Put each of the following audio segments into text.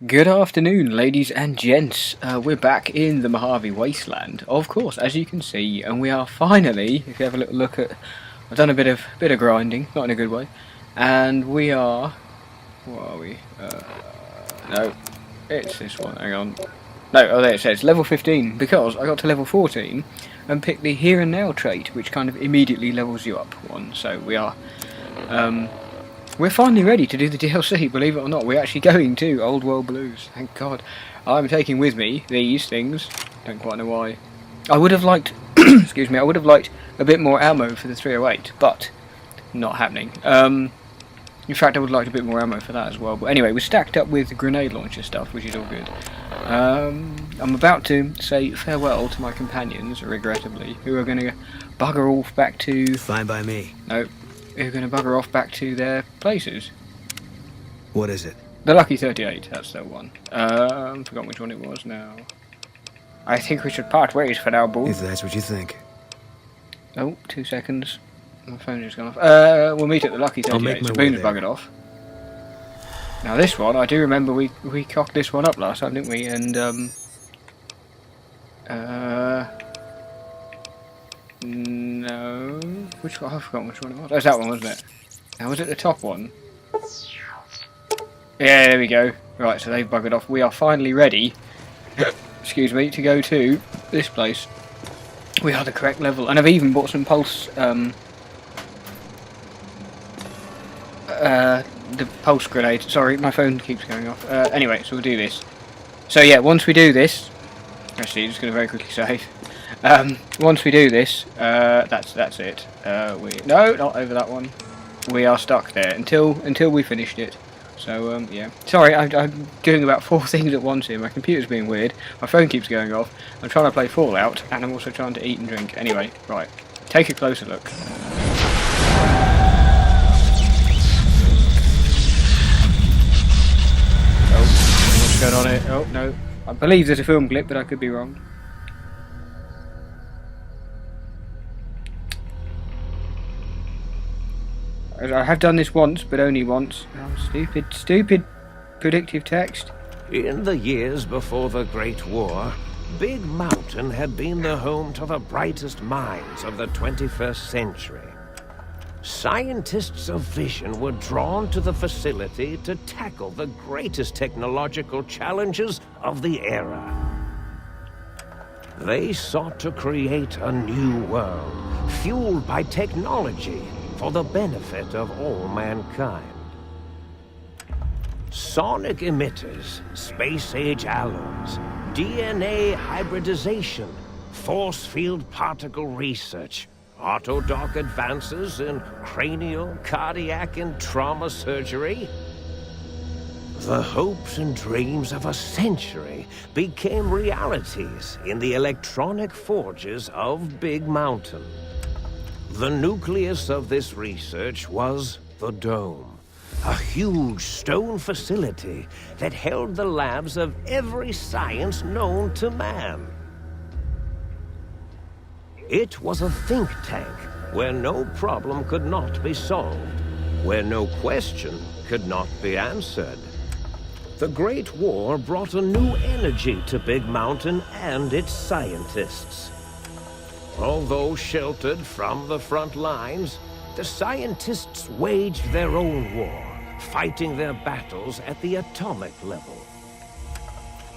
Good afternoon, ladies and gents. We're back in the Mojave Wasteland, of course, as you can see, and we are finally, if you have a little look at, I've done a bit of grinding, not in a good way, and we are, what are we? No, it's this one. Hang on. No, oh, there it says level 15 because I got to level 14 and picked the here and now trait, which kind of immediately levels you up one. So we are. We're finally ready to do the DLC, believe it or not. We're actually going to Old World Blues, thank God. I'm taking with me these things, don't quite know why. I would have liked, excuse me, I would have liked a bit more ammo for the 308, but not happening. In fact, I would like a bit more ammo for that as well. But anyway, we're stacked up with grenade launcher stuff, which is all good. I'm about to say farewell to my companions, regrettably, who are going to bugger off back to... Fine by me. No. Who are going to bugger off back to their places. What is it? The Lucky 38, that's the one. Forgot which one it was now. I think we should part ways for now, Bull. If that's what you think. Oh, 2 seconds. My phone just gone off. We'll meet at the Lucky 38, so Boom's buggered off. Now this one, I do remember we cocked this one up last time, didn't we? And, no... Which one? I've forgotten which one it was. Oh, it's that one, wasn't it? Now, was it the top one? Yeah, there we go. Right, so they've buggered off. We are finally ready, excuse me, to go to this place. We are the correct level, and I've even bought some pulse, the pulse grenade. Sorry, my phone keeps going off. Anyway, so we'll do this. So yeah, once we do this, actually, just going to very quickly save. Once we do this, that's it. No, not over that one. We are stuck there until we finished it. So yeah. Sorry, I'm doing about 4 things at once here. My computer's being weird. My phone keeps going off. I'm trying to play Fallout, and I'm also trying to eat and drink. Anyway, right. Take a closer look. Oh, what's going on here? Oh no. I believe there's a film clip, but I could be wrong. I have done this once, but only once. Oh, stupid predictive text. In the years before the Great War, Big Mountain had been the home to the brightest minds of the 21st century. Scientists of vision were drawn to the facility to tackle the greatest technological challenges of the era. They sought to create a new world, fueled by technology, for the benefit of all mankind. Sonic emitters, space-age alloys, DNA hybridization, force field particle research, autodoc advances in cranial, cardiac, and trauma surgery. The hopes and dreams of a century became realities in the electronic forges of Big Mountain. The nucleus of this research was the Dome, a huge stone facility that held the labs of every science known to man. It was a think tank where no problem could not be solved, where no question could not be answered. The Great War brought a new energy to Big Mountain and its scientists. Although sheltered from the front lines, the scientists waged their own war, fighting their battles at the atomic level.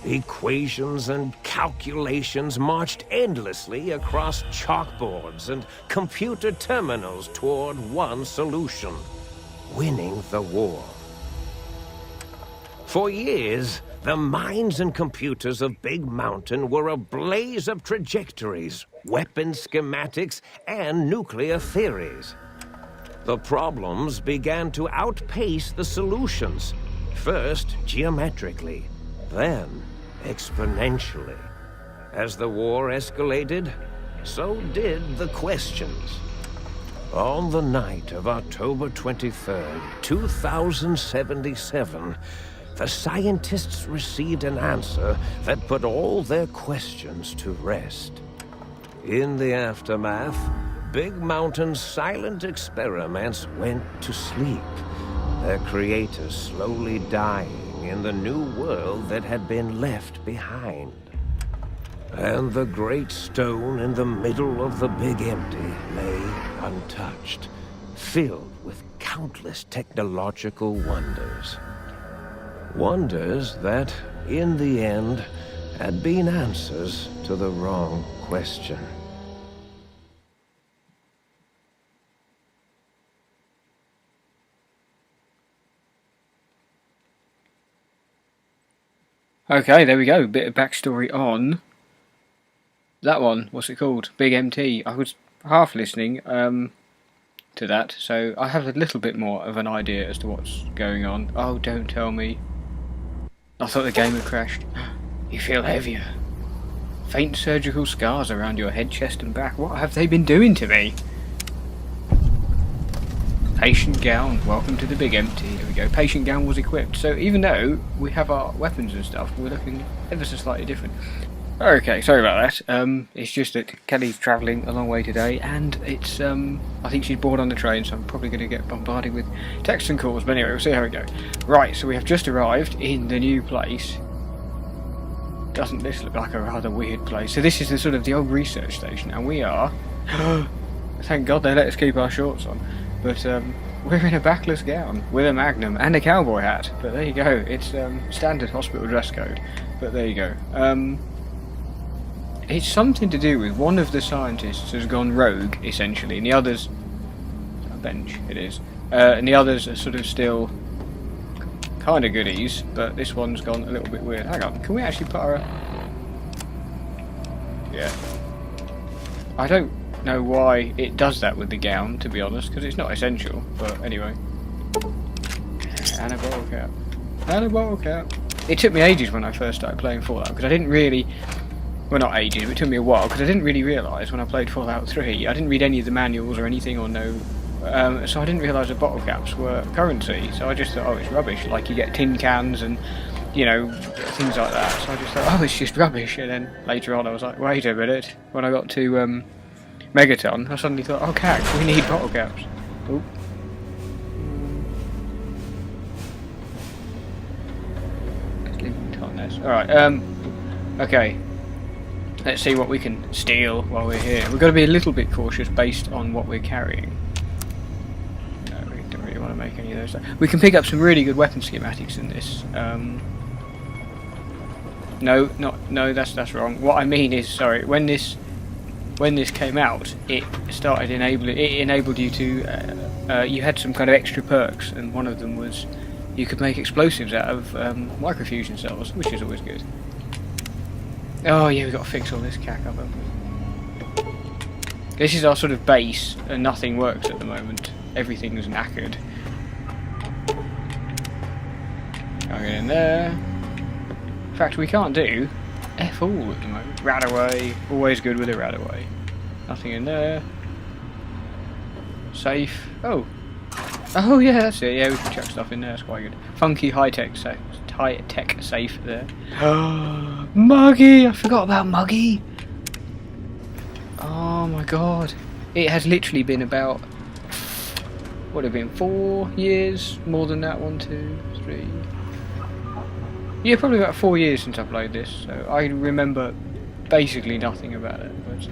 Equations and calculations marched endlessly across chalkboards and computer terminals toward one solution: winning the war. For years, the minds and computers of Big Mountain were a blaze of trajectories, weapon schematics, and nuclear theories. The problems began to outpace the solutions, first geometrically, then exponentially. As the war escalated, so did the questions. On the night of October 23rd, 2077, the scientists received an answer that put all their questions to rest. In the aftermath, Big Mountain's silent experiments went to sleep, their creators slowly dying in the new world that had been left behind. And the great stone in the middle of the big empty lay untouched, filled with countless technological wonders. Wonders that, in the end, had been answers to the wrong question. Okay, there we go. Bit of backstory on that one. What's it called? Big MT. I was half listening to that, so I have a little bit more of an idea as to what's going on. Oh, don't tell me. I thought the game had crashed. You feel heavier. Faint surgical scars around your head, chest and back. What have they been doing to me? Patient gown. Welcome to the big empty. Here we go. Patient gown was equipped. So even though we have our weapons and stuff, we're looking ever so slightly different. Okay, sorry about that. It's just that Kelly's travelling a long way today, and it's I think she's bored on the train, so I'm probably going to get bombarded with texts and calls. But anyway, we'll see how it goes. Right, so we have just arrived in the new place. Doesn't this look like a rather weird place? So this is the sort of the old research station, and we are. Thank God they let us keep our shorts on. But we're in a backless gown with a magnum and a cowboy hat. But there you go. It's standard hospital dress code. But there you go. It's something to do with one of the scientists has gone rogue, essentially, and the others... A bench, it is. And the others are sort of still kind of goodies, but this one's gone a little bit weird. Hang on, can we actually put our... Yeah. I don't know why it does that with the gown, to be honest, because it's not essential, but anyway. And a bottle cap. And a bottle cap. It took me ages when I first started playing Fallout, because I didn't really... Well, not ages, but it took me a while, because I didn't really realise when I played Fallout 3, I didn't read any of the manuals or anything, or no... so I didn't realise that bottle caps were currency, so I just thought, oh, it's rubbish, like you get tin cans and, you know, things like that, so I just thought, oh, it's just rubbish, and then later on I was like, wait a minute, when I got to Megaton, I suddenly thought, oh, cack, we need bottle caps. Oop. Alright, okay. Let's see what we can steal while we're here. We've got to be a little bit cautious based on what we're carrying. No, we don't really want to make any of those. We can pick up some really good weapon schematics in this. No, that's wrong. What I mean is, sorry, when this came out, it started enabled you to you had some kind of extra perks, and one of them was you could make explosives out of microfusion cells, which is always good. Oh yeah, we've got to fix all this cack up, haven't we? This is our sort of base, and nothing works at the moment. Everything's knackered. I'll get in there. In fact, we can't do F all at the moment. Rat away. Always good with a rat away. Nothing in there. Safe. Oh. Oh yeah, that's it. Yeah, we can chuck stuff in there. That's quite good. Funky high-tech safe. High-tech safe there. Muggy! I forgot about Muggy! Oh my god. It has literally been about... What have it been? 4 years? More than that? 1, 2, 3... Yeah, probably about 4 years since I played this. So I remember basically nothing about it. But,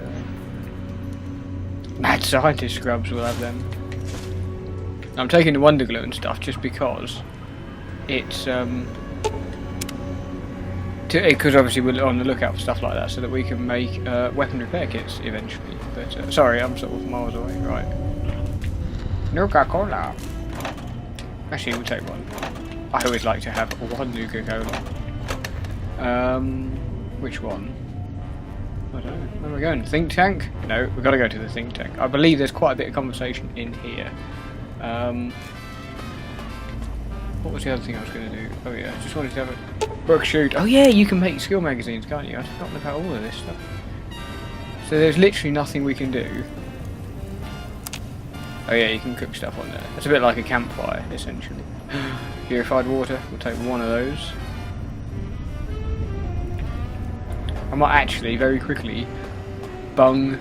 mad scientist scrubs will have them. I'm taking the Wonder Glue and stuff just because it's... Because obviously we're on the lookout for stuff like that, so that we can make weapon repair kits eventually. But sorry, I'm sort of miles away. Right. Nuka-Cola. Actually, we'll take one. I always like to have one Nuka-Cola. Which one? I don't know. Where are we going? Think tank? No, we've got to go to the think tank. I believe there's quite a bit of conversation in here. What was the other thing I was going to do? Oh yeah, I just wanted to have a book shoot. Oh yeah, you can make skill magazines, can't you? I've forgotten about all of this stuff. So there's literally nothing we can do. Oh yeah, you can cook stuff on there. It's a bit like a campfire, essentially. Purified water, we'll take one of those. I might actually, very quickly, bung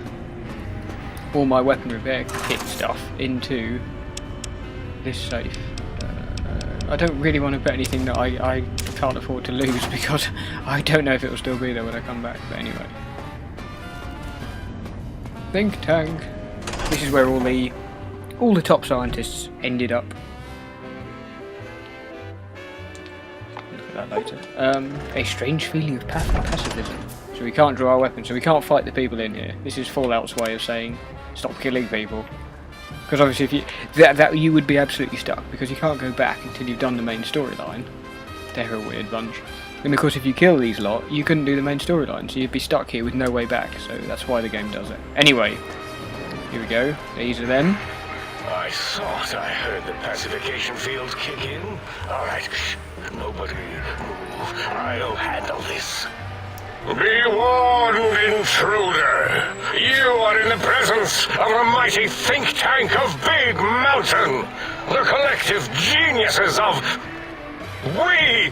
all my weapon repair kit stuff into this safe. I don't really want to bet anything that I can't afford to lose because I don't know if it will still be there when I come back. But anyway, think tank. This is where all the top scientists ended up. Look at that later. A strange feeling of pacifism. So we can't draw our weapons, so we can't fight the people in here. This is Fallout's way of saying stop killing people. Because obviously, if you that you would be absolutely stuck because you can't go back until you've done the main storyline. They're a weird bunch. And of course, if you kill these lot, you couldn't do the main storyline, so you'd be stuck here with no way back. So that's why the game does it. Anyway, here we go. These are them. I thought I heard the pacification field kick in. All right, nobody move. I'll handle this. Be warned, intruder! You are in the presence of the mighty think tank of Big Mountain! The collective geniuses of... We...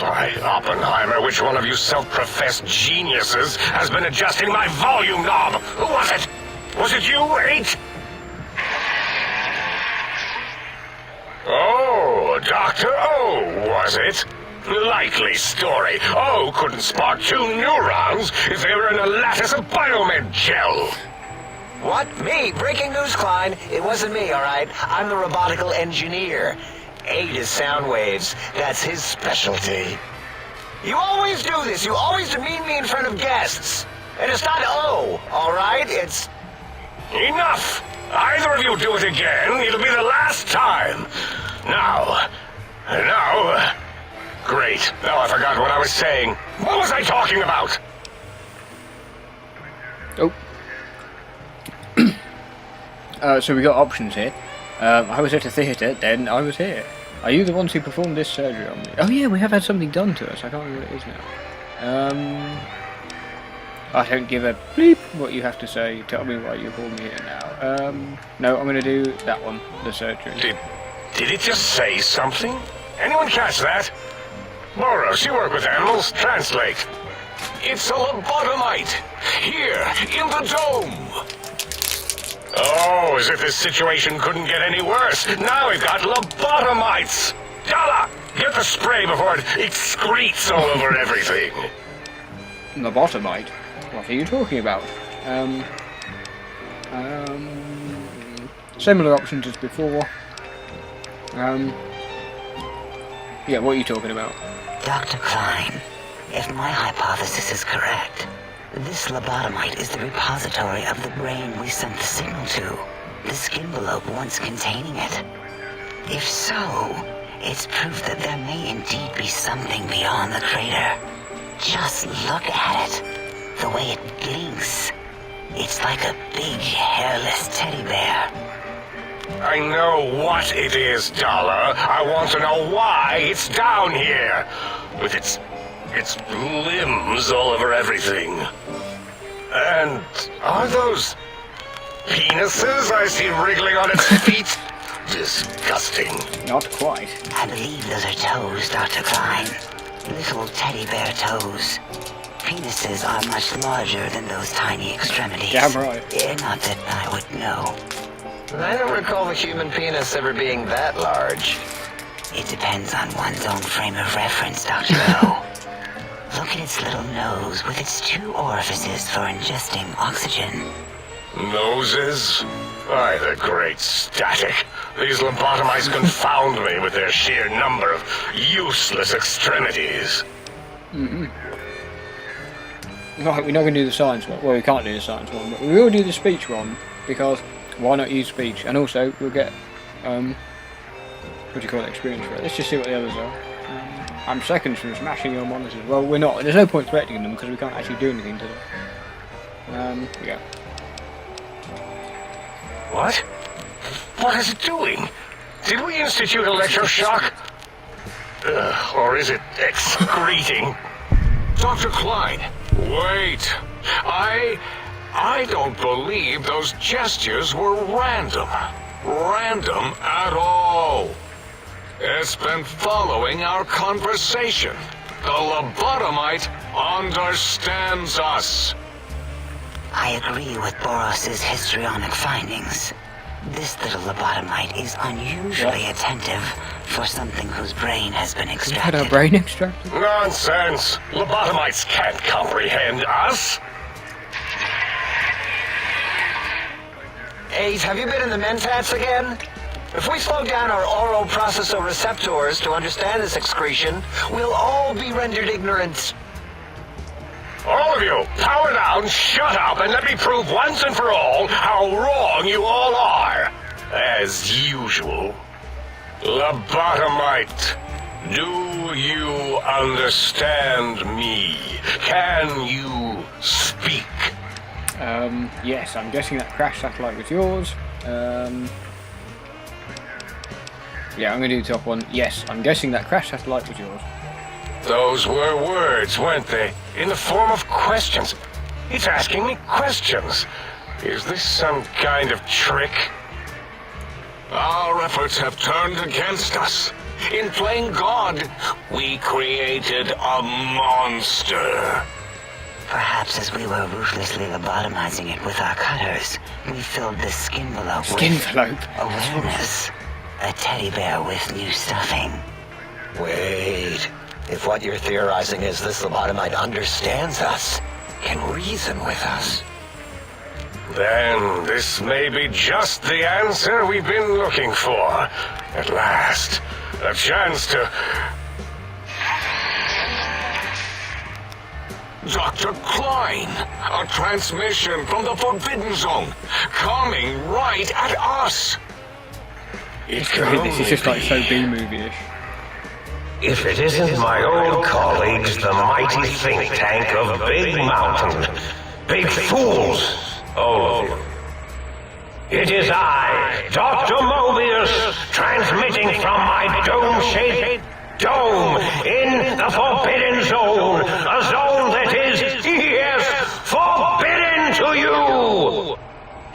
By Oppenheimer, which one of you self-professed geniuses has been adjusting my volume knob? Who was it? Was it you, 8? Oh, Dr. O, was it? Likely story. Oh, couldn't spark 2 neurons if they were in a lattice of biomed gel. What? Me? Breaking news, Klein. It wasn't me, all right? I'm the robotical engineer. 8 is sound waves. That's his specialty. You always do this. You always demean me in front of guests. And it's not O, all right? It's... Enough! Either of you do it again, it'll be the last time. Now... Great. Now I forgot what I was saying. What was I talking about? Oh. So we got options here. I was at a theatre, then I was here. Are you the ones who performed this surgery on me? Oh yeah, we have had something done to us. I can't remember what it is now. I don't give a bleep what you have to say. Tell me why you called me here now. No, I'm going to do that one, the surgery. Did it just say something? Anyone catch that? Boros, you work with animals. Translate. It's a lobotomite. Here, in the dome. Oh, as if this situation couldn't get any worse. Now we've got lobotomites. Dala, get the spray before it excretes all over everything. Lobotomite? What are you talking about? Similar options as before. Yeah, what are you talking about? Dr. Klein, if my hypothesis is correct, this lobotomite is the repository of the brain we sent the signal to, the skin envelope once containing it. If so, it's proof that there may indeed be something beyond the crater. Just look at it. The way it blinks. It's like a big, hairless teddy bear. I know what it is, Dollar. I want to know why it's down here. With its limbs all over everything. And are those penises I see wriggling on its feet? Disgusting. Not quite. I believe those are toes, Dr. Klein. Little teddy bear toes. Penises are much larger than those tiny extremities. Damn right. Not that I would know. I don't recall the human penis ever being that large. It depends on one's own frame of reference, Dr. O. Look at its little nose with its 2 orifices for ingesting oxygen. Noses? By the great static. These lobotomites confound me with their sheer number of useless extremities. Right, we're not going to do the science one. Well, we can't do the science one, but we will do the speech one, because why not use speech? And also, we'll get, what do you call it, experience for it. Let's just see what the others are. I'm seconds from smashing your monitors. Well, we're not. There's no point threatening them, because we can't actually do anything to them. Here we go. What? What is it doing? Did we institute electroshock? Or is it excreting? Dr. Klein, wait. I don't believe those gestures were random. Random at all. It's been following our conversation. The lobotomite understands us. I agree with Boros' histrionic findings. This little lobotomite is unusually attentive for something whose brain has been We've had extracted. our brain extracted. Nonsense! Lobotomites can't comprehend us! 8, have you been in the mentats again? If we slow down our oral processoreceptors to understand this excretion, we'll all be rendered ignorant. All of you, power down, shut up, and let me prove once and for all how wrong you all are. As usual. Lobotomite, do you understand me? Can you speak? Yes, I'm guessing that crash satellite was yours. Yeah, I'm going to do the top one. Yes, I'm guessing that crash satellite was yours. Those were words, weren't they? In the form of questions. It's asking me questions. Is this some kind of trick? Our efforts have turned against us. In playing God, we created a monster. Perhaps as we were ruthlessly lobotomizing it with our cutters, we filled the skin envelope Skin with envelope. awareness. A teddy bear with new stuffing. Wait. If what you're theorizing is this lobotomite understands us, can reason with us. Then this may be just the answer we've been looking for. At last, a chance to... Dr. Klein, a transmission from the Forbidden Zone, coming right at us. It It's can great. This is only just like so be- B-movie-ish. If it isn't my old colleagues, the mighty think tank of Big Mountain. Big fools, all of you. It is I, Dr. Mobius, transmitting from my dome-shaped dome in the Forbidden Zone. A zone that is, yes, forbidden to you.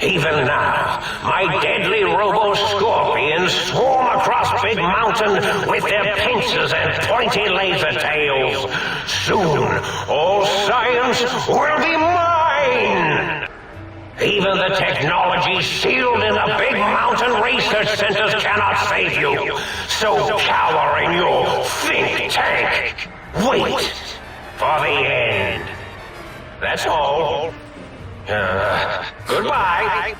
Even now, my deadly robo-scorpions swarm across Big Mountain with their pincers and pointy laser tails. Soon, all science will be mine! Even the technology sealed in the Big Mountain research centers cannot save you. So cower in your think tank. Wait for the end. That's all. Goodbye.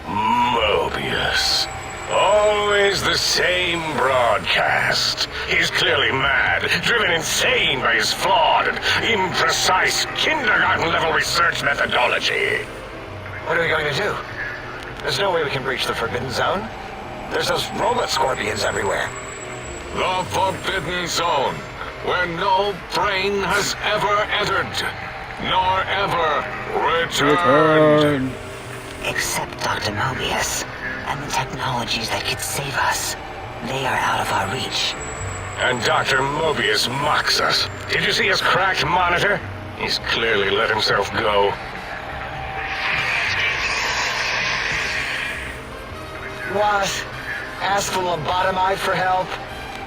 Mobius. Always the same broadcast. He's clearly mad, driven insane by his flawed and imprecise kindergarten-level research methodology. What are we going to do? There's no way we can breach the Forbidden Zone. There's those robot scorpions everywhere. The Forbidden Zone, where no brain has ever entered, nor ever returned. Return. Except Dr. Mobius and the technologies that could save us. They are out of our reach. And Dr. Mobius mocks us. Did you see his cracked monitor? He's clearly let himself go. What? Ask the lobotomite for help?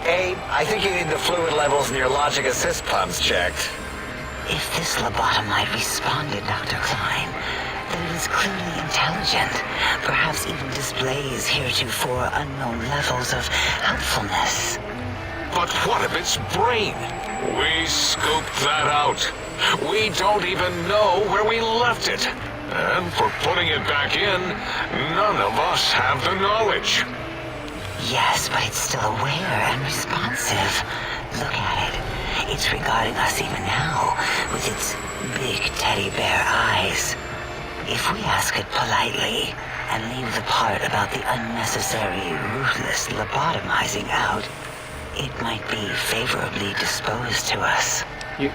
Hey, I think you need the fluid levels in your logic assist pumps checked. If this lobotomite responded, Dr. Klein, then it is clearly intelligent, perhaps even displays heretofore unknown levels of helpfulness. But what of its brain? We scooped that out. We don't even know where we left it. And for putting it back in, none of us have the knowledge. Yes, but it's still aware and responsive. Look at it. It's regarding us even now, with its big teddy bear eyes. If we ask it politely, and leave the part about the unnecessary, ruthless lobotomizing out, it might be favorably disposed to us. You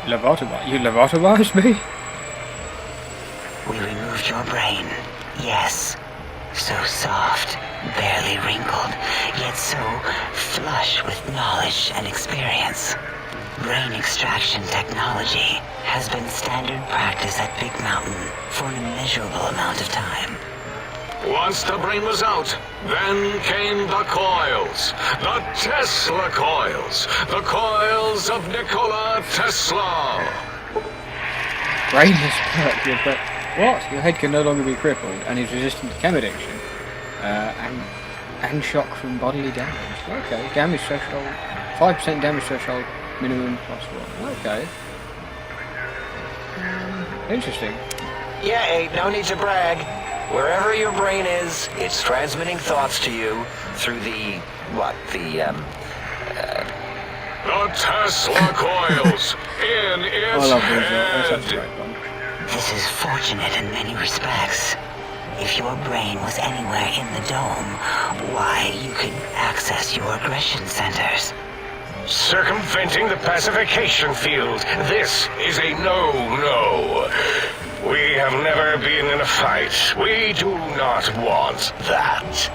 lobotomized me? We removed your brain, yes. So soft, barely wrinkled, yet so flush with knowledge and experience. Brain extraction technology has been standard practice at Big Mountain for an immeasurable amount of time. Once the brain was out, then came the coils. The Tesla coils. The coils of Nikola Tesla. Brainless what? Your head can no longer be crippled and is resistant to chem addiction. And and shock from bodily damage. Okay, damage threshold, 5% damage threshold, minimum +1. Okay. Interesting. Yeah, Abe, no need to brag. Wherever your brain is, it's transmitting thoughts to you through the Tesla coils in I its love these. That's head. a great one. This is fortunate in many respects. If your brain was anywhere in the dome, why, you could access your aggression centers. Circumventing the pacification field. This is a no-no. We have never been in a fight. We do not want that.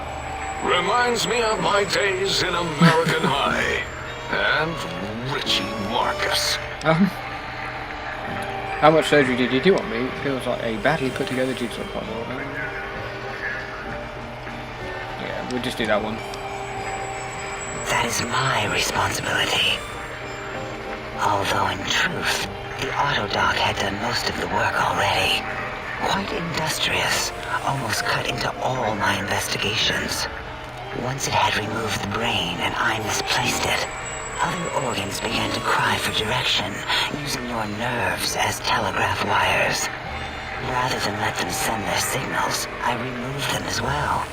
Reminds me of my days in American High. And Richie Marcus. How much surgery did you do on me? It feels like a badly put together jigsaw puzzle. Yeah, we'll just do that one. That is my responsibility. Although in truth, the autodoc had done most of the work already. Quite industrious, almost cut into all my investigations. Once it had removed the brain and I misplaced it, other organs began to cry for direction, using your nerves as telegraph wires. Rather than let them send their signals, I removed them as well.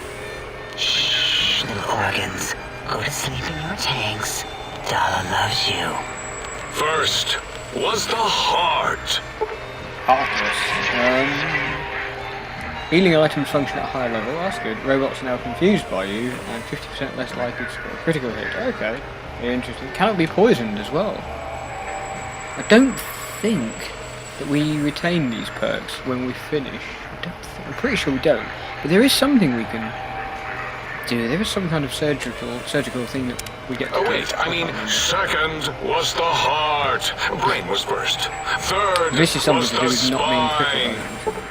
Shh, little organs. Go to sleep in your tanks. Dala loves you. First was the heart. Heartless. Healing items function at a higher level. That's good. Robots are now confused by you and 50% less likely to score a critical hit. Okay. Interesting. Cannot be poisoned as well. I don't think that we retain these perks when we finish. I'm pretty sure we don't. But there is something we can do. There is some kind of surgical thing that we get to do. Wait, I mean, second was the heart. Brain was first. Third This is something was to do the with not being spine. crippled.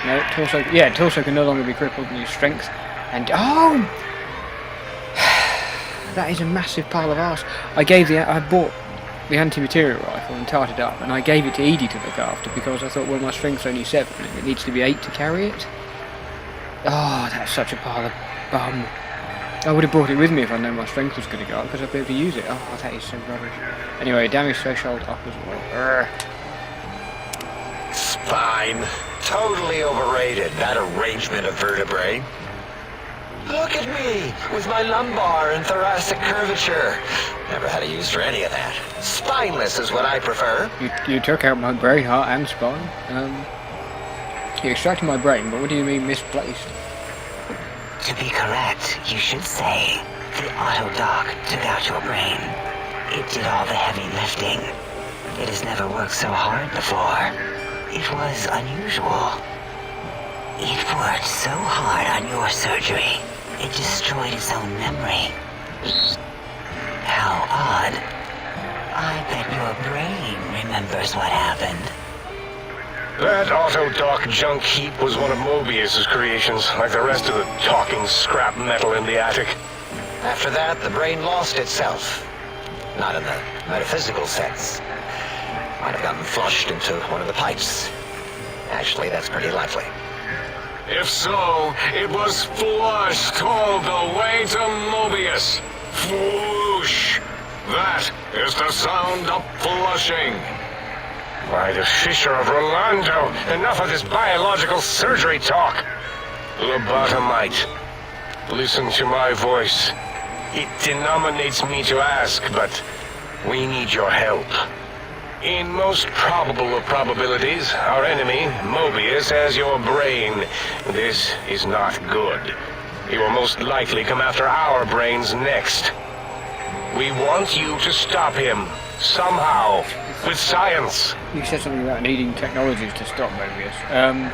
No, torso. Yeah, torso can no longer be crippled and use strength. And that is a massive pile of arse. I bought the anti-material rifle and tarred it up, and I gave it to Edie to look after because I thought, well, my strength's only 7 and it needs to be 8 to carry it. Oh, that's such a pile of bum. I would have brought it with me if I known my strength was going to go up because I'd be able to use it. Oh, that is so rubbish. Anyway, damage threshold up as well. Spine. Totally overrated, that arrangement of vertebrae. Look at me, with my lumbar and thoracic curvature. Never had a use for any of that. Spineless is what I prefer. You took out my brain, heart, and spine. You extracted my brain, but what do you mean misplaced? To be correct, you should say, the autodoc took out your brain. It did all the heavy lifting. It has never worked so hard before. It was unusual. It worked so hard on your surgery, it destroyed its own memory. How odd. I bet your brain remembers what happened. That autodoc junk heap was one of Mobius's creations, like the rest of the talking scrap metal in the attic. After that, the brain lost itself. Not in the metaphysical sense. Might have gotten flushed into one of the pipes. Actually, that's pretty likely. If so, it was flushed all the way to Mobius. Flush. That is the sound of flushing. By the Fisher of Rolando, enough of this biological surgery talk. Lobotomite, listen to my voice. It denominates me to ask, but we need your help. In most probable of probabilities, our enemy, Mobius, has your brain. This is not good. He will most likely come after our brains next. We want you to stop him, somehow, with science. You said something about needing technologies to stop Mobius.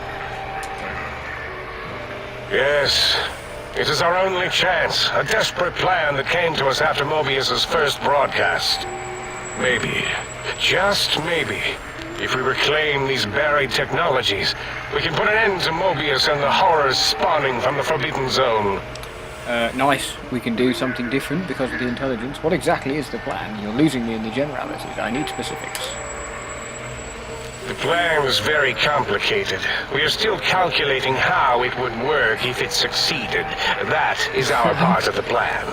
Yes, it is our only chance. A desperate plan that came to us after Mobius's first broadcast. Maybe, just maybe, if we reclaim these buried technologies, we can put an end to Mobius and the horrors spawning from the Forbidden Zone. Nice. We can do something different because of the intelligence. What exactly is the plan? You're losing me in the generalities. I need specifics. The plan was very complicated. We are still calculating how it would work if it succeeded. That is our part of the plan.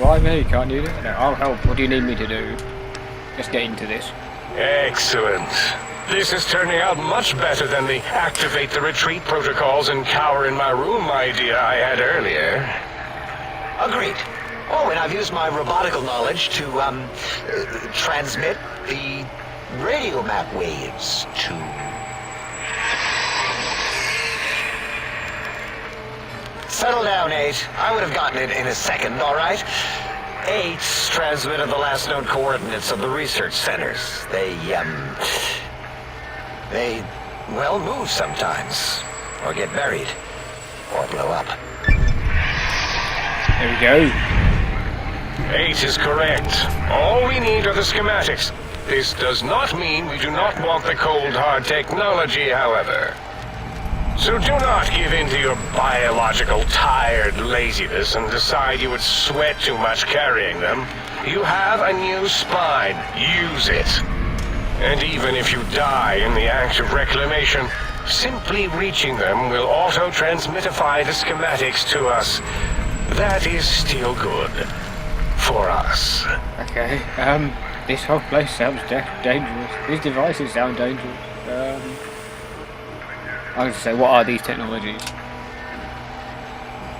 Why me? Can't you do it? No, I'll help. What do you need me to do? Let's get into this. Excellent. This is turning out much better than the activate the retreat protocols and cower in my room idea I had earlier. Agreed. Oh, and I've used my robotical knowledge to, transmit the radio map waves to... Settle down, 8. I would have gotten it in a second, all right? 8's transmitted the last known coordinates of the research centers. They, well, move sometimes. Or get buried. Or blow up. There we go. 8 is correct. All we need are the schematics. This does not mean we do not want the cold hard technology, however. So do not give in to your biological tired laziness and decide you would sweat too much carrying them. You have a new spine. Use it. And even if you die in the act of reclamation, simply reaching them will auto-transmitify the schematics to us. That is still good. For us. Okay, this whole place sounds dangerous. These devices sound dangerous. I was to say, what are these technologies?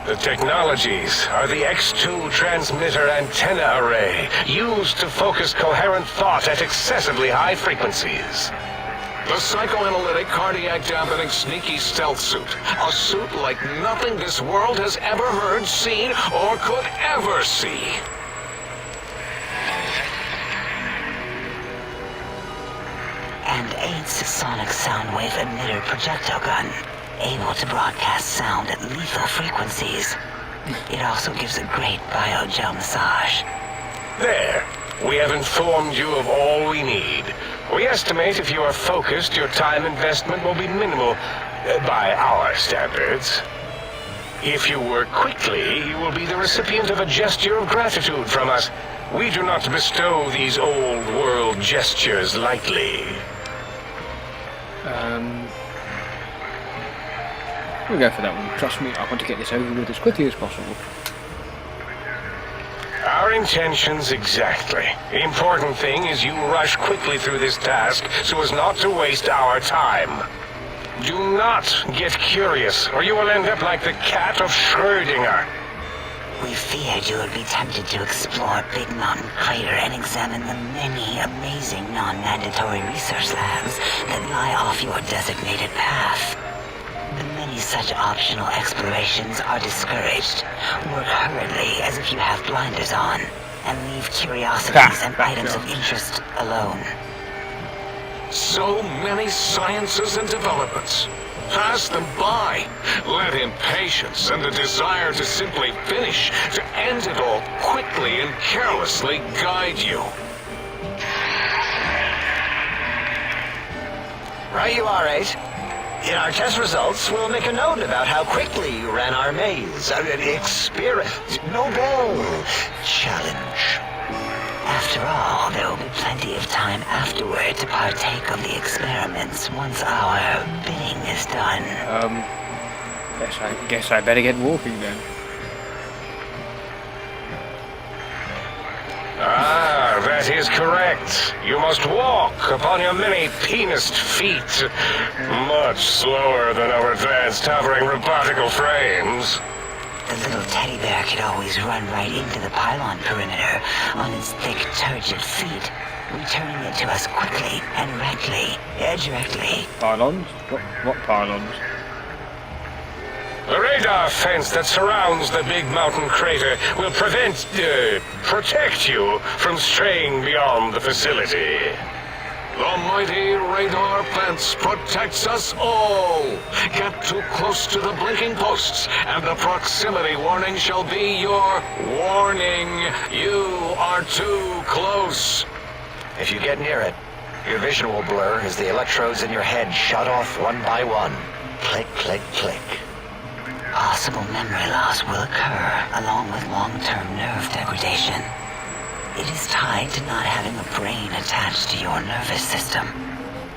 The technologies are the X2 transmitter antenna array, used to focus coherent thought at excessively high frequencies. The psychoanalytic, cardiac dampening, sneaky stealth suit. A suit like nothing this world has ever heard, seen, or could ever see. And 8's sonic sound wave emitter projectile gun, able to broadcast sound at lethal frequencies. It also gives a great biogel massage. There. We have informed you of all we need. We estimate if you are focused, your time investment will be minimal, by our standards. If you work quickly, you will be the recipient of a gesture of gratitude from us. We do not bestow these old world gestures lightly. We'll go for that one. Trust me, I want to get this over with as quickly as possible. Our intentions exactly. The important thing is you rush quickly through this task so as not to waste our time. Do not get curious, or you will end up like the cat of Schrödinger. We feared you would be tempted to explore Big Mountain Crater and examine the many amazing non-mandatory research labs that lie off your designated path. The many such optional explorations are discouraged. Work hurriedly as if you have blinders on, and leave curiosities and items of interest alone. So many sciences and developments. Pass them by. Let impatience and the desire to simply finish, to end it all quickly and carelessly guide you. Right you are, 8. In our test results, we'll make a note about how quickly you ran our maze. Nobel Challenge. After all, there will be plenty of time afterward to partake of the experiments once our bidding is done. Guess I better get walking then. Ah, that is correct. You must walk upon your many penised feet. Much slower than our advanced hovering robotical frames. The little teddy bear could always run right into the pylon perimeter on its thick, turgid feet, returning it to us quickly and directly. Pylons? What pylons? The radar fence that surrounds the Big Mountain Crater will protect you from straying beyond the facility. The mighty radar fence protects us all. Get too close to the blinking posts, and the proximity warning shall be your warning. You are too close. If you get near it, your vision will blur as the electrodes in your head shut off one by one. Click, click, click. Possible memory loss will occur, along with long-term nerve degradation. It is tied to not having a brain attached to your nervous system.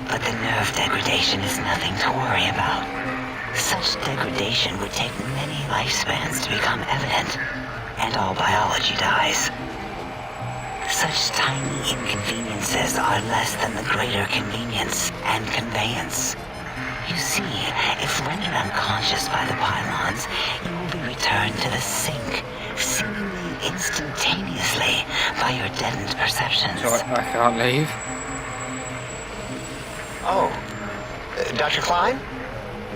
But the nerve degradation is nothing to worry about. Such degradation would take many lifespans to become evident, and all biology dies. Such tiny inconveniences are less than the greater convenience and conveyance. You see, if rendered unconscious by the pylons, you will be returned to the sink, seemingly instantaneously by your deadened perceptions. So I can't leave. Oh, Dr. Klein?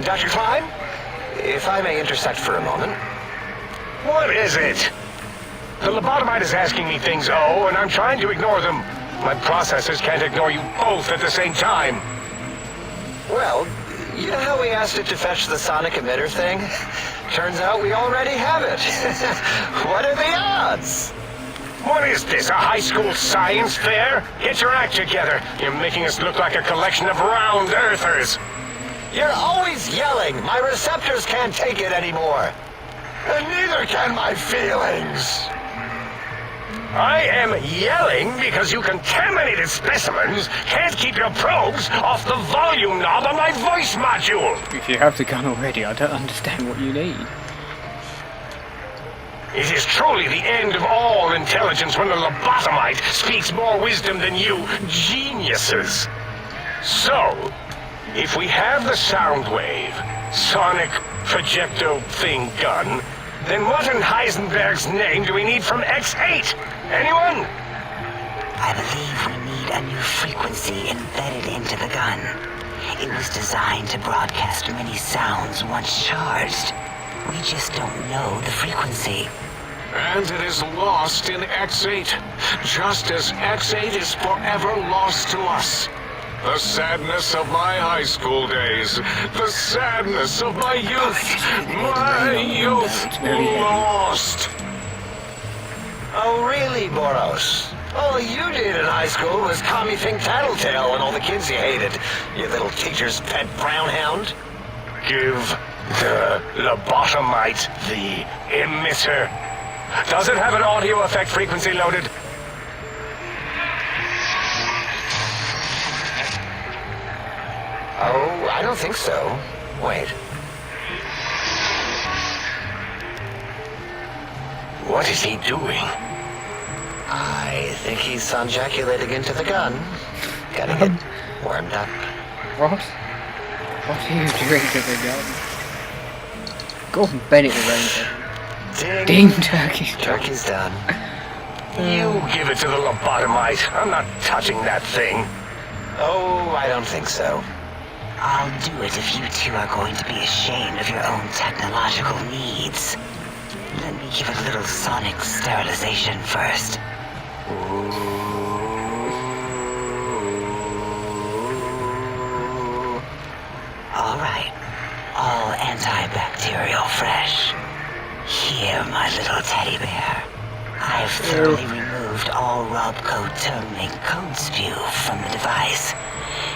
Dr. Klein? If I may intersect for a moment. What is it? The lobotomite is asking me things, and I'm trying to ignore them. My processors can't ignore you both at the same time. Well, you know how we asked it to fetch the sonic emitter thing? Turns out we already have it. What are the odds? What is this, a high school science fair? Get your act together. You're making us look like a collection of round earthers. You're always yelling. My receptors can't take it anymore. And neither can my feelings. I am yelling because you contaminated specimens can't keep your probes off the volume knob on my voice module. If you have the gun already, I don't understand what you need. It is truly the end of all intelligence when the lobotomite speaks more wisdom than you geniuses. So, if we have the sound wave, sonic projecto thing gun, then what in Heisenberg's name do we need from X8? Anyone? I believe we need a new frequency embedded into the gun. It was designed to broadcast many sounds once charged. We just don't know the frequency. And it is lost in X8, just as X8 is forever lost to us. The sadness of my high school days, the sadness of my youth lost. Oh, really, Boros? All you did in high school was call me Fink Tattletale and all the kids you hated. You little teacher's pet brown hound. Give the lobotomite the emitter. Does it have an audio effect frequency loaded? Oh, I don't think so. Wait. What is he doing? I think he's sonjaculating into the gun. Gotta get warmed up. What? What are you doing to the gun? Gordon Bennett arranged Ding. Ding, turkey's done. Turkey's done. You give it to the lobotomite. I'm not touching that thing. Oh, I don't think so. I'll do it if you two are going to be ashamed of your own technological needs. Let me give a little sonic sterilization first. All right. All antibacterial fresh. Here, my little teddy bear. I've thoroughly removed all Robco terminating code spew from the device.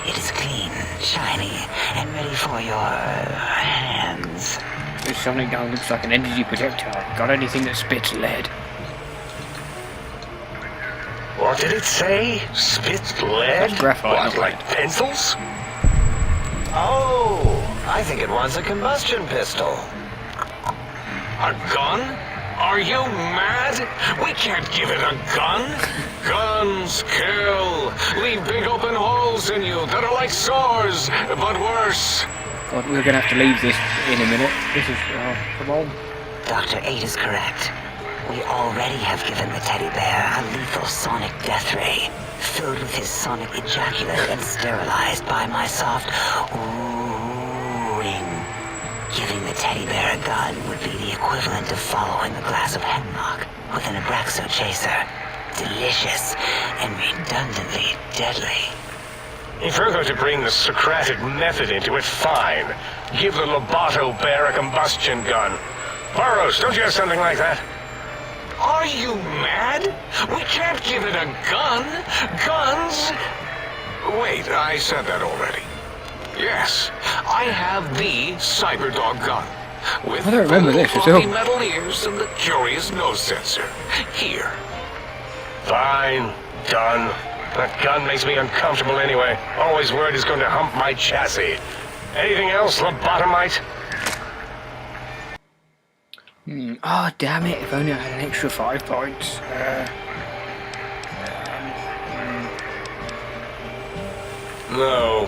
It is clean, shiny, and ready for your hands. This sonic gun looks like an energy projectile. Got anything that spits lead? What did it say? Spits lead? That's graphite, What, not like lead. pencils? Oh, I think it wants a combustion pistol. A gun? Are you mad? We can't give it a gun. Guns kill. Leave big open holes in you that are like sores, but worse. God, we're gonna have to leave this in a minute. This is, come on. Dr. 8 is correct. We already have given the teddy bear a lethal sonic death ray, filled with his sonic ejaculate and sterilized by my soft oohing. Giving the teddy bear a gun would be the equivalent of following a glass of hemlock with an Abraxo chaser. Delicious and redundantly deadly. If you're going to bring the Socratic method into it, fine. Give the Loboto bear a combustion gun. Burroughs, don't you have something like that? Are you mad? We can't give it a gun. Guns? Wait, I said that already. Yes, I have the Cyberdog gun. With I don't remember the this at floppy all. metal ears and the curious nose sensor. Here. Fine. Done. That gun makes me uncomfortable anyway. Always worried it's going to hump my chassis. Anything else, lobotomite? Oh, damn it. If only I had an extra 5 points. No.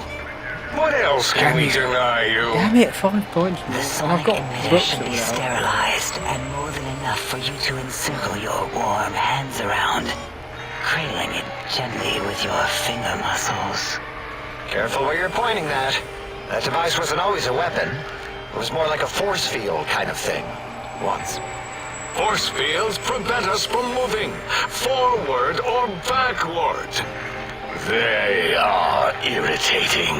What else can we deny you? Damn it, 5 points. The And I've sonic got emitter books should that be will help. sterilized and more than enough for you to encircle your warm hands around, cradling it gently with your finger muscles. Careful where you're pointing that. That device wasn't always a weapon. It was more like a force field kind of thing. Once. Force fields prevent us from moving forward or backward. They are irritating.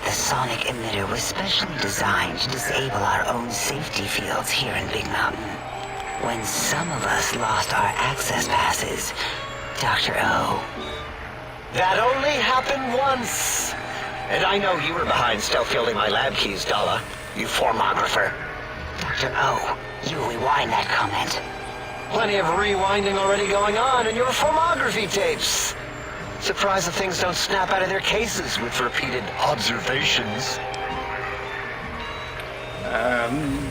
The sonic emitter was specially designed to disable our own safety fields here in Big Mountain. When some of us lost our access passes, Dr. O. That only happened once. And I know you were behind stealth fielding my lab keys, Dalla. You formographer. Dr. O, you rewind that comment. Plenty of rewinding already going on in your formography tapes. Surprised the things don't snap out of their cases with repeated observations.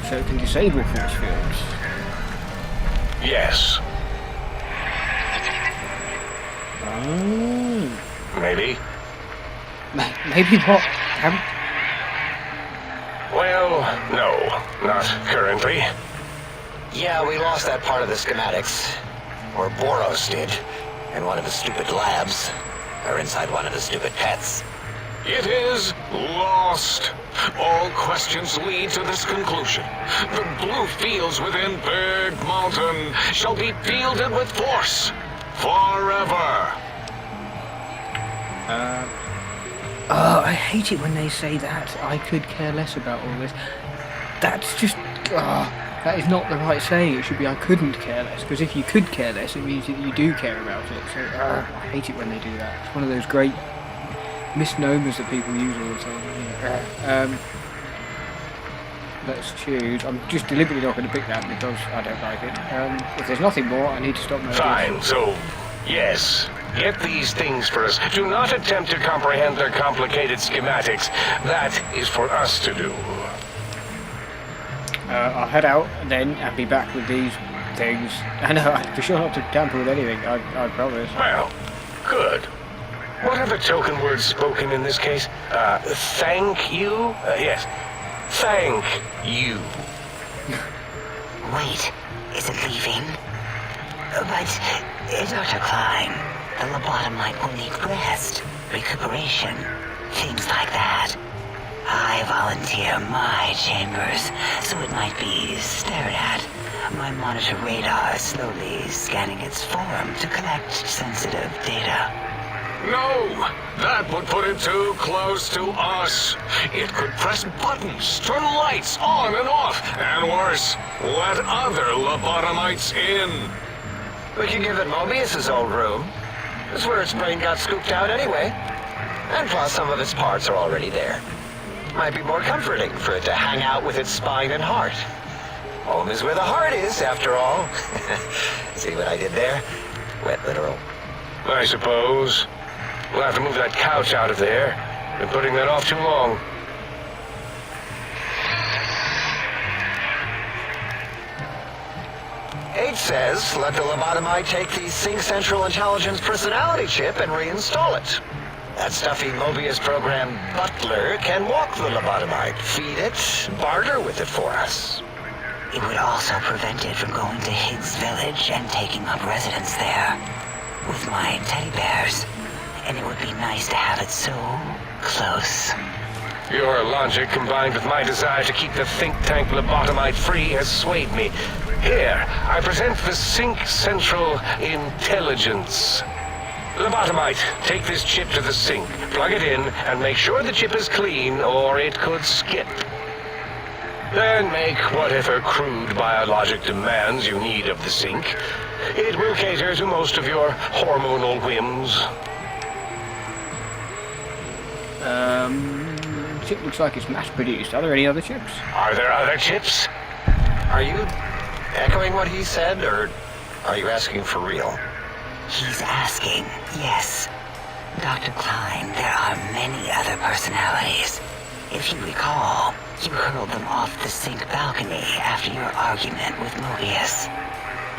So it can disable force fields. Yes. Maybe. Maybe what? Well, no. Not currently. Yeah, we lost that part of the schematics. Or Boros did. In one of his stupid labs. Or inside one of his stupid pets. It is lost. All questions lead to this conclusion. The blue fields within Big Mountain shall be fielded with force forever. Oh, I hate it when they say that. I could care less about all this. That's just... that is not the right saying. It should be I couldn't care less. Because if you could care less, it means that you do care about it. So, I hate it when they do that. It's one of those great misnomers that people use all the time. Let's choose. I'm just deliberately not going to pick that because I don't like it. If there's nothing more, I need to stop my... Fine, so, yes. Get these things for us. Do not attempt to comprehend their complicated schematics. That is for us to do. I'll head out then and be back with these things. And I'll be sure not to tamper with anything, I promise. Well, good. What are the token words spoken in this case? Thank you? Yes. Thank you. Wait, is it leaving? But, Dr. Klein, the lobotomite will need rest, recuperation, things like that. I volunteer my chambers, so it might be stared at. My monitor radar is slowly scanning its form to collect sensitive data. No, that would put it too close to us. It could press buttons, turn lights on and off, and worse, let other lobotomites in. We can give it Mobius's old room. That's where its brain got scooped out anyway. And plus some of its parts are already there. Might be more comforting for it to hang out with its spine and heart. Home is where the heart is, after all. See what I did there? Wet literal. I suppose. We'll have to move that couch out of there. Been putting that off too long. H says, let the lobotomite take the Sync Central Intelligence personality chip and reinstall it. That stuffy Mobius program butler can walk the lobotomite, feed it, barter with it for us. It would also prevent it from going to Higgs Village and taking up residence there with my teddy bears. And it would be nice to have it so close. Your logic combined with my desire to keep the think tank lobotomite free has swayed me. Here, I present the Sync Central Intelligence. Lobotomite, take this chip to the sink, plug it in, and make sure the chip is clean, or it could skip. Then make whatever crude biologic demands you need of the sink. It will cater to most of your hormonal whims. Chip looks like it's mass-produced. Are there any other chips? Are there other chips? Are you echoing what he said, or are you asking for real? He's asking, yes. Dr. Klein, there are many other personalities. If you recall, you hurled them off the sink balcony after your argument with Mobius.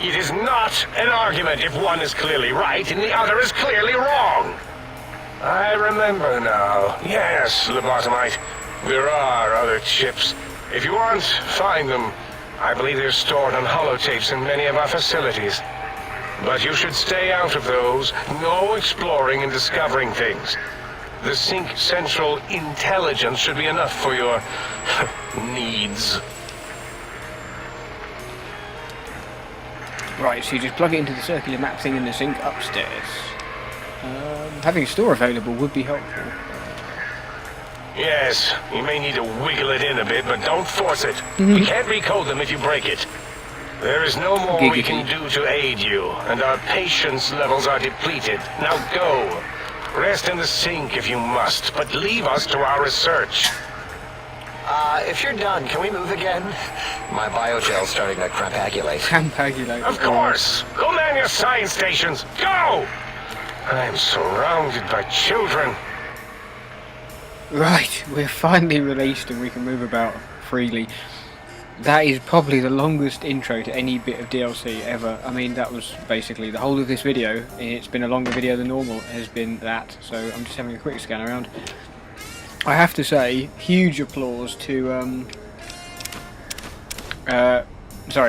It is not an argument if one is clearly right and the other is clearly wrong. I remember now. Yes, lobotomite. There are other chips. If you want, find them. I believe they're stored on holotapes in many of our facilities. But you should stay out of those. No exploring and discovering things. The Sync Central intelligence should be enough for your needs. Right, so you just plug it into the circular map thing in the sink upstairs. Having a store available would be helpful. Yes, you may need to wiggle it in a bit, but don't force it. We can't recode them if you break it. There is no more we can do to aid you, and our patience levels are depleted. Now go. Rest in the sink if you must, but leave us to our research. If you're done, can we move again? My biogel's starting to crampagulate. Crampagulate. Of course. Go man your science stations. Go! I'm surrounded by children. Right, we're finally released and we can move about freely. That is probably the longest intro to any bit of DLC ever. I mean, that was basically the whole of this video. It's been a longer video than normal, has been that. So I'm just having a quick scan around. I have to say, huge applause to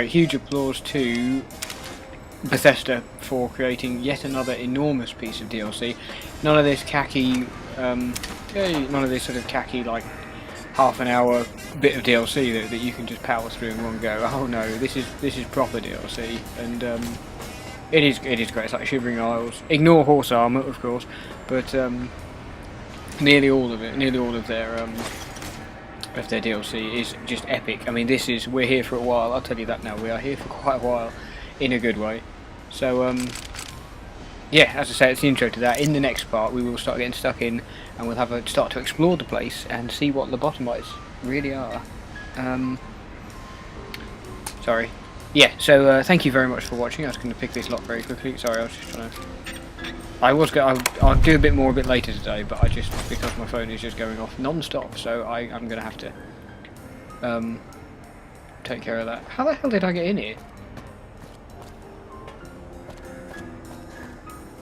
huge applause to Bethesda for creating yet another enormous piece of DLC. None of this khaki, none of this sort of khaki like half an hour bit of DLC that you can just power through in one go. Oh no, this is proper DLC, and it is great. It's like Shivering Isles. Ignore horse armor, of course, but nearly all of their DLC is just epic. I mean, we're here for a while. I'll tell you that now. We are here for quite a while, in a good way. So yeah, as I say, it's the intro to that. In the next part, we will start getting stuck in, and we'll start to explore the place and see what lobotomites really are. Sorry. Yeah. So thank you very much for watching. I was going to pick this lock very quickly. Sorry, I was just trying to. I'll do a bit more a bit later today, but because my phone is just going off non-stop, so I'm going to have to take care of that. How the hell did I get in here?